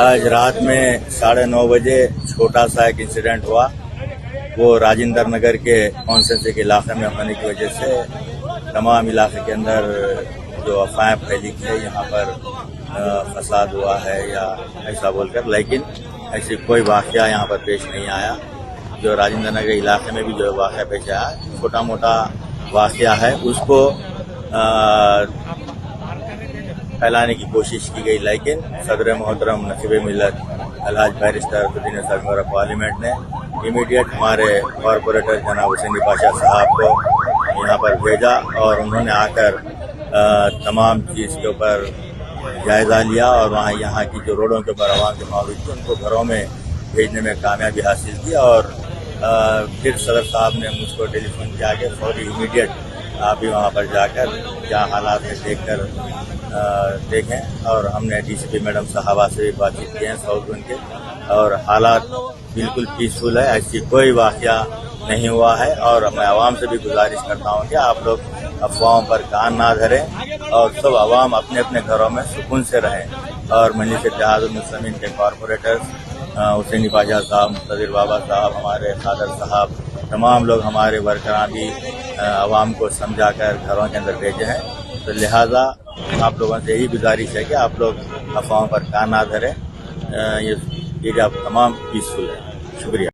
آج رات میں 9:30 بجے چھوٹا سا ایک انسیڈنٹ ہوا. وہ راجندر نگر کے کانسٹیچوئنسی کے علاقے میں ہونے کی وجہ سے تمام علاقے کے اندر جو افواہیں پھیلی تھی یہاں پر فساد ہوا ہے یا ایسا بول کر، لیکن ایسی کوئی واقعہ یہاں پر پیش نہیں آیا. جو راجندر نگر علاقے میں بھی جو واقعہ پیش آیا چھوٹا موٹا واقعہ ہے، اس کو پھیلانے کی کوشش کی گئی، لیکن صدر محترم نقیب ملت الحاج بیرسٹر اسدالدین صاحب پارلیمنٹ نے امیڈیٹ ہمارے کارپوریٹر جناب حسینی پاشا صاحب کو یہاں پر بھیجا اور انہوں نے آ کر تمام چیز کے اوپر جائزہ لیا اور وہاں یہاں کی جو روڈوں کے اوپر عوام کے موجود تھے ان کو گھروں میں بھیجنے میں کامیابی حاصل کی. اور پھر صدر صاحب نے مجھ کو ٹیلی فون کیا کہ فوری امیڈیٹ آپ بھی وہاں پر جا کر کیا حالات ہے دیکھیں. اور ہم نے ڈی سی پی میڈم صاحبہ سے بھی بات چیت کی ہے ساؤتھ زون کے، اور حالات بالکل پیسفل ہے، ایسی کوئی واقعہ نہیں ہوا ہے. اور میں عوام سے بھی گزارش کرتا ہوں کہ آپ لوگ افواہوں پر کان نہ دھریں اور سب عوام اپنے اپنے گھروں میں سکون سے رہیں. اور مجلس اتحاد المسلمین کے کارپوریٹرز حسینی پاشا صاحب، مقتدر بابا صاحب، ہمارے قادر صاحب، تمام لوگ ہمارے ورکراں بھی عوام کو سمجھا کر گھروں کے اندر بھیجے ہیں. تو لہٰذا آپ لوگوں سے یہی گزارش ہے کہ آپ لوگ افواہوں پر کان نہ دھریں. یہ اب تمام پیسفل ہے. شکریہ.